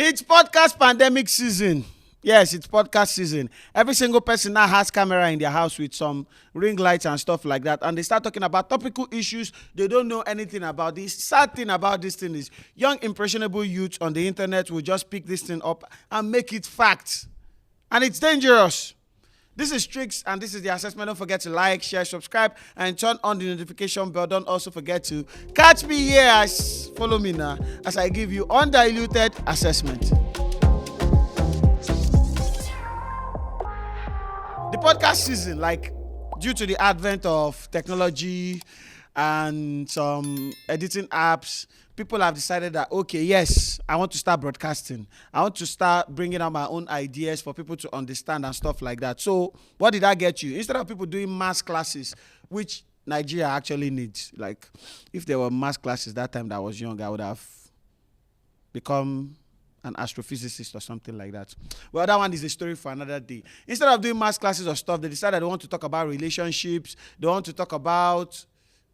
It's podcast pandemic season. Yes, it's podcast season. Every single person now has camera in their house with some ring lights and stuff like that. And they start talking about topical issues they don't know anything about. The sad thing about this thing is young impressionable youths on the internet will just pick this thing up and make it fact. And it's dangerous. This is Tricks and this is the assessment. Don't forget to like, share, subscribe, and turn on the notification bell. Don't also forget to catch me here follow me now as I give you undiluted assessment. The podcast season, due to the advent of technology and some editing apps, people have decided that, okay, yes, I want to start broadcasting. I want to start bringing out my own ideas for people to understand and stuff like that. So what did that get you? Instead of people doing mass classes, which Nigeria actually needs, if there were mass classes that time that I was young, I would have become an astrophysicist or something like that. Well, that one is a story for another day. Instead of doing mass classes or stuff, they decided they want to talk about relationships. They want to talk about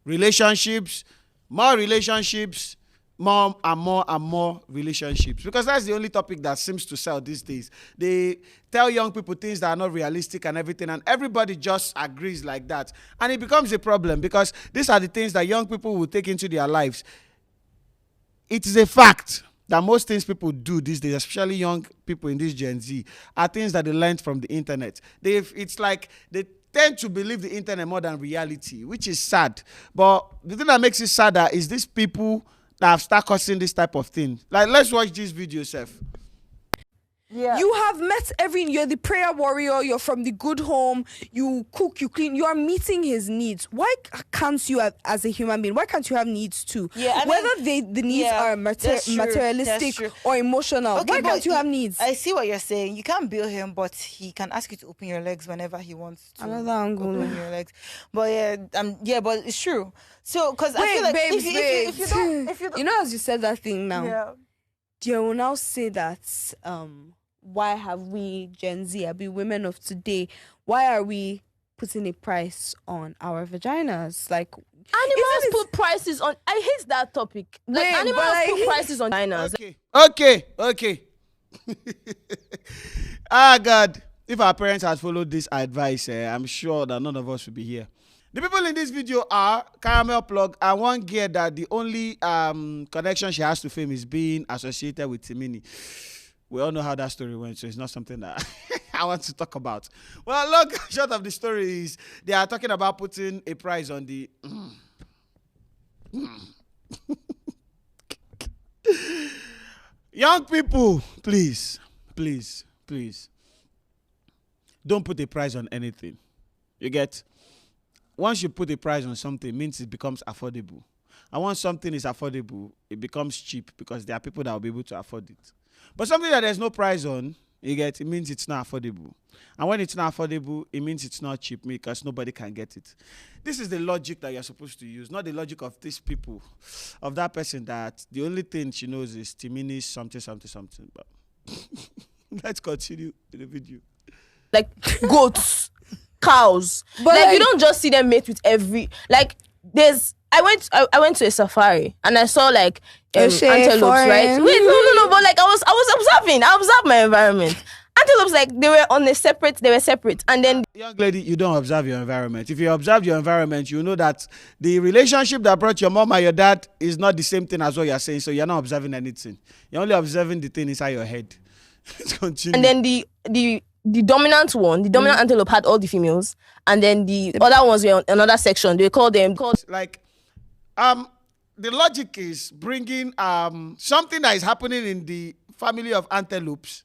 relationships, more and more relationships. Because that's the only topic that seems to sell these days. They tell young people things that are not realistic and everything, and everybody just agrees like that. And it becomes a problem because these are the things that young people will take into their lives. It is a fact that most things people do these days, especially young people in this Gen Z, are things that they learned from the internet. It's like they tend to believe the internet more than reality, which is sad. But the thing that makes it sadder is these people that have started causing this type of thing. Let's watch this video, Seth. Yeah. You have met you're the prayer warrior, you're from the good home, you cook, you clean, you are meeting his needs. Why can't you as a human being, why can't you have needs too? Yeah, whether the needs are materialistic or emotional, why can't you have needs? I see what you're saying. You can't bill him, but he can ask you to open your legs whenever he wants to. Another angle. Open your legs. But but it's true. So, because I feel like if you don't, you know, as you said that thing now, they will now say that, why have we Gen Z, women of today, why are we putting a price on our vaginas? Animals put prices on. I hate that topic. Animals put prices on vaginas. Okay. God, if our parents had followed this advice, I'm sure that none of us would be here. The people in this video are Caramel Plug and one girl that the only connection she has to fame is being associated with Timini. We all know how that story went, so it's not something that I want to talk about. Well, look, short of the story is they are talking about putting a price on the... Young people, please. Don't put a price on anything. You get? Once you put a price on something, it means it becomes affordable. And once something is affordable, it becomes cheap because there are people that will be able to afford it. But something that there's no price on, it means it's not affordable. And when it's not affordable, it means it's not cheap because nobody can get it. This is the logic that you're supposed to use, not the logic of these people, of that person that the only thing she knows is Timini's something. But let's continue in the video. Like goats, cows. But you don't just see them mate with every... I went to a safari and I saw antelopes, right? Wait, no, but I observed my environment. Antelopes, they were separate. And then... Young lady, you don't observe your environment. If you observe your environment, you know that the relationship that brought your mom and your dad is not the same thing as what you're saying, so you're not observing anything. You're only observing the thing inside your head. Let's continue. And then the dominant one, the dominant antelope had all the females, and then the other ones were on another section. They called them... the logic is bringing something that is happening in the family of antelopes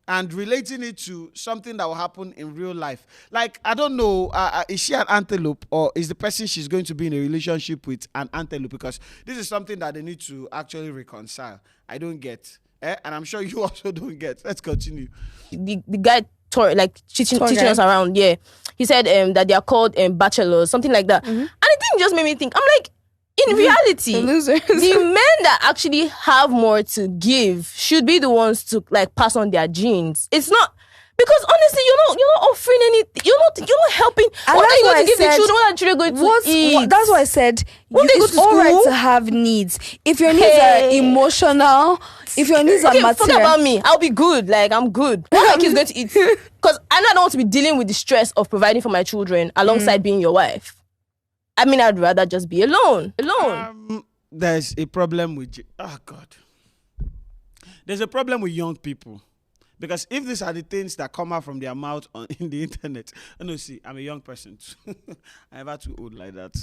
and relating it to something that will happen in real life. I don't know, is she an antelope or is the person she's going to be in a relationship with an antelope? Because this is something that they need to actually reconcile. I don't get. And I'm sure you also don't get. Let's continue. The guy teaching us around, yeah. He said that they are called bachelors, something like that. Mm-hmm. And the thing just made me think, I'm like, in reality, the men that actually have more to give should be the ones to pass on their genes. It's not, because honestly, you're not offering anything. You're not helping. What are you going to give the children? What are the children going to eat? That's why I said it's all right to have needs. If your needs are emotional, If your needs are material, forget about me. I'll be good. Like, I'm good. What my kids going to eat? Because I know I don't want to be dealing with the stress of providing for my children alongside being your wife. I mean, I'd rather just be alone. There's a problem with God. There's a problem with young people. Because if these are the things that come out from their mouth in the internet, see, I'm a young person too. I'm never too old like that.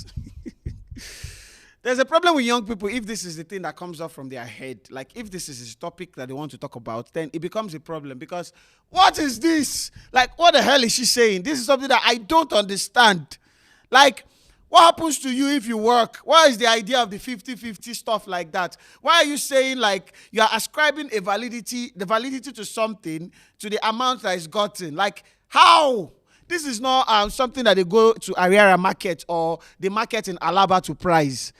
There's a problem with young people if this is the thing that comes up from their head. Like if this is a topic that they want to talk about, then it becomes a problem. Because what is this? Like, what the hell is she saying? This is something that I don't understand. Like, what happens to you if you work? What is the idea of the 50-50 stuff like that? Why are you saying like you are ascribing the validity to something to the amount that is gotten? Like how? This is not something that they go to Ariara market or the market in Alaba to price.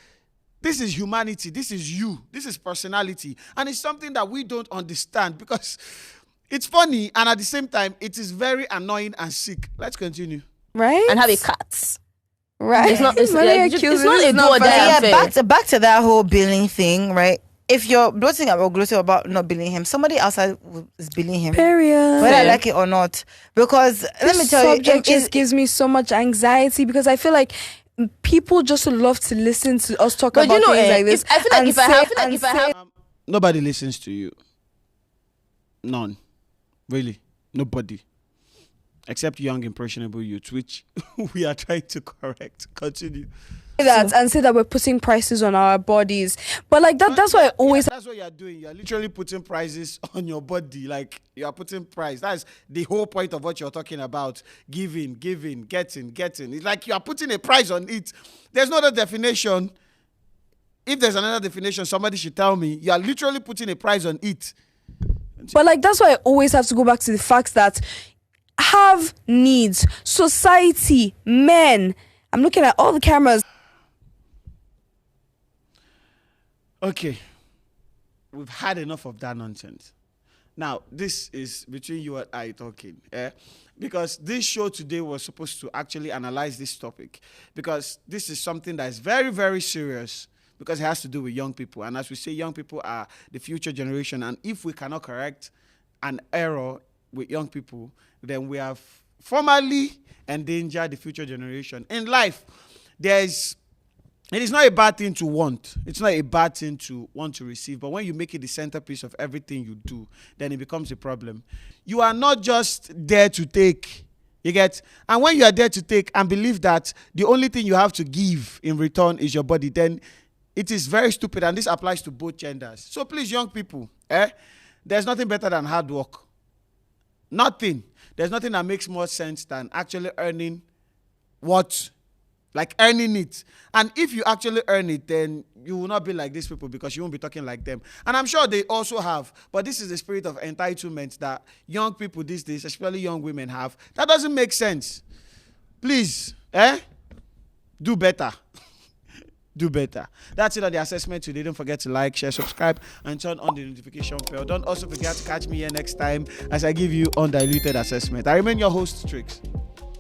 This is humanity. This is you. This is personality. And it's something that we don't understand because it's funny and at the same time it is very annoying and sick. Let's continue. Right? And have a cat. Right. It's not a do or die. Yeah, back to that whole billing thing, right? If you're gloating about not billing him, somebody outside is billing him. Period. Whether I like it or not. Because let me tell you, subject just gives me so much anxiety because I feel like people just love to listen to us talk about things like this. I feel like if I have nobody listens to you. None. Really. Nobody. Except young, impressionable youth, which we are trying to correct. Continue. And say that we're putting prices on our bodies. But like that's why I always... Yeah, that's what you're doing. You're literally putting prices on your body. Like, you're putting price. That's the whole point of what you're talking about. Giving, getting. It's like you're putting a price on it. There's no other definition. If there's another definition, somebody should tell me. You're literally putting a price on it. But like, that's why I always have to go back to the fact that have needs, society, men. I'm looking at all the cameras. Okay, we've had enough of that nonsense. Now, this is between you and I talking, because this show today was supposed to actually analyze this topic, because this is something that is very, very serious, because it has to do with young people. And as we say, young people are the future generation. And if we cannot correct an error with young people, then we have formally endangered the future generation. In life, it is not a bad thing to want. It's not a bad thing to want to receive. But when you make it the centerpiece of everything you do, then it becomes a problem. You are not just there to take. You get? And when you are there to take and believe that the only thing you have to give in return is your body, then it is very stupid. And this applies to both genders. So please, young people, there's nothing better than hard work. Nothing. There's nothing that makes more sense than actually earning earning it. And if you actually earn it, then you will not be like these people because you won't be talking like them. And I'm sure they also have, but this is the spirit of entitlement that young people these days, especially young women, have. That doesn't make sense. Please, do better. Do better. That's it on the assessment today. Don't forget to like, share, subscribe, and turn on the notification bell. Don't also forget to catch me here next time as I give you undiluted assessment. I remain your host, Trix.